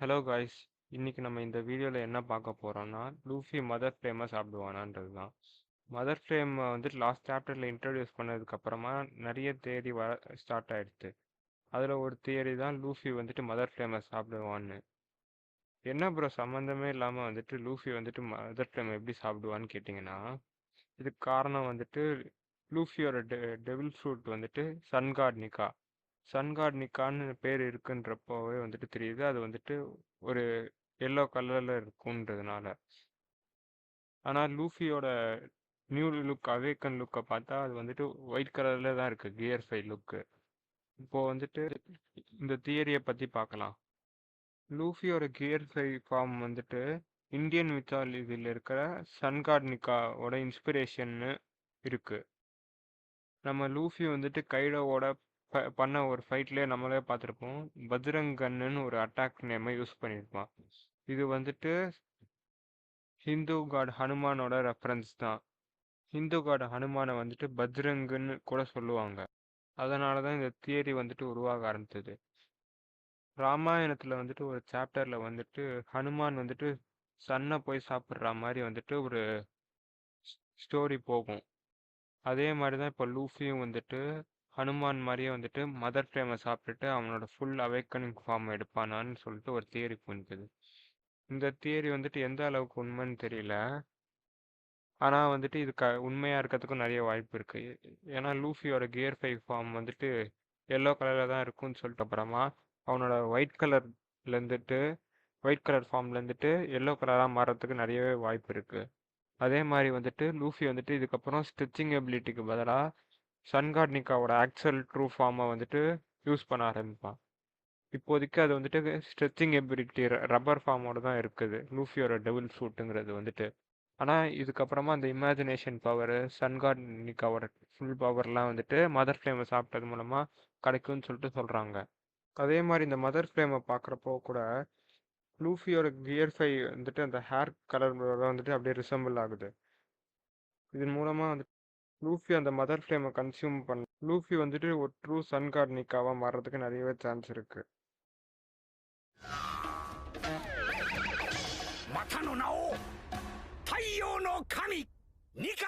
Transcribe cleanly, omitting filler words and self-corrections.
Hello guys. இன்னைக்கு நம்ம இந்த வீடியோவில் என்ன பார்க்க போகிறோம்னா லூஃபி மதர் ஃப்ளேமை சாப்பிடுவானான்றது தான். மதர் ஃப்ளேம் வந்துட்டு லாஸ்ட் சாப்டரில் இன்ட்ரடியூஸ் பண்ணதுக்கப்புறமா நிறைய தியரி ஸ்டார்ட் ஆயிடுச்சு. அதில் ஒரு தியரி தான் லூஃபி வந்துட்டு மதர் ஃப்ளேமை சாப்பிடுவான்னு. என்ன ப்ரோ சம்மந்தமே இல்லாமல் வந்துட்டு லூஃபி வந்துட்டு மதர் ஃப்ளேமை எப்படி சாப்பிடுவான்னு கேட்டிங்கன்னா, இதுக்கு காரணம் வந்துட்டு லூஃபியோட டெவில் ஃப்ரூட் வந்துட்டு சன்காட் நிக்கா. சன்காட் நிக்கான்னு பேர் இருக்குன்றப்போவே வந்துட்டு தெரியுது அது வந்துட்டு ஒரு எல்லோ கலரில் இருக்குன்றதுனால. ஆனால் லூஃபியோட நியூ லுக் அவேக்கன் லுக்கை பார்த்தா அது வந்துட்டு ஒயிட் கலரில் தான் இருக்குது, கியர் 5 லுக்கு. இப்போது வந்துட்டு இந்த தியரியை பற்றி பார்க்கலாம். லூஃபியோட கியர் 5 ஃபார்ம் வந்துட்டு இந்தியன் மித்தாலஜியில் இருக்கிற சன்காட் நிக்காவோட இன்ஸ்பிரேஷன்னு இருக்குது. நம்ம லூஃபி வந்துட்டு கைடோவோட பண்ண ஒரு ஃபைட்லேயே நம்மளே பார்த்துருப்போம். பஜ்ரங்கன்னு ஒரு அட்டாக் நேமை யூஸ் பண்ணியிருப்பான். இது வந்துட்டு ஹிந்து காட் ஹனுமானோட ரெஃபரன்ஸ் தான். ஹிந்து காட் ஹனுமானை வந்துட்டு பஜ்ரங்குன்னு கூட சொல்லுவாங்க. அதனால தான் இந்த தியரி வந்துட்டு உருவாக ஆரம்பித்தது. ராமாயணத்தில் வந்துட்டு ஒரு சாப்டரில் வந்துட்டு ஹனுமான் வந்துட்டு சன்னை போய் சாப்பிட்ற மாதிரி வந்துட்டு ஒரு ஸ்டோரி போகும். அதே மாதிரி தான் இப்போ லூஃபியும் வந்துட்டு ஹனுமான் மாதிரியே வந்துட்டு மதர் ஃப்ளேமை சாப்பிட்டுட்டு அவனோட ஃபுல் அவேக்கனிங் ஃபார்ம் எடுப்பானான்னு சொல்லிட்டு ஒரு தியரி புரிஞ்சுது. இந்த தியரி வந்துட்டு எந்த அளவுக்கு உண்மைன்னு தெரியல. ஆனால் வந்துட்டு இது உண்மையாக இருக்கிறதுக்கும் நிறைய வாய்ப்பு இருக்குது. ஏன்னா லூஃபியோட கியர் 5 ஃபார்ம் வந்துட்டு எல்லோ கலரில் தான் இருக்கும்னு சொல்லிட்டு அப்புறமா அவனோட ஒயிட் கலர் ஃபார்ம்லேருந்துட்டு எல்லோ கலராக மாறுறதுக்கு நிறையவே வாய்ப்பு இருக்குது. அதே மாதிரி வந்துட்டு லூஃபி வந்துட்டு இதுக்கப்புறம் ஸ்ட்ரெச்சிங் எபிலிட்டிக்கு பதிலாக சன்காட் நிக்காவோட ஆக்சுவல் ட்ரூ ஃபார்மை வந்துட்டு யூஸ் பண்ண ஆரம்பிப்பான். இப்போதைக்கு அது வந்துட்டு ஸ்ட்ரெச்சிங் எபிலிட்டி ரப்பர் ஃபார்மோட தான் இருக்குது லூஃபியோட டெவில் ஃப்ரூட்டுங்கிறது வந்துட்டு. ஆனால் இதுக்கப்புறமா அந்த இமேஜினேஷன் பவர் சன்காட் நிக்காவோட ஃபுல் பவர்லாம் வந்துட்டு மதர் ஃப்ளேமை சாப்பிட்டது மூலமாக கிடைக்கும்னு சொல்லிட்டு சொல்கிறாங்க. அதே மாதிரி இந்த மதர் ஃப்ளேமை பார்க்குறப்போ கூட லூஃபியோட கியர் 5 வந்துட்டு அந்த ஹேர் கலரோட வந்துட்டு அப்படியே ரிசம்பிள் ஆகுது. இதன் மூலமாக வந்து லூஃபி அந்த மதர் ஃப்ளேமை கன்சியூம் பண்ண லூஃபி வந்துட்டு ஒரு ட்ரூ சன்காட் நிக்காவாக மாறுறதுக்கு நிறையவே சான்ஸ் இருக்கு. またの名を太陽の神ニカ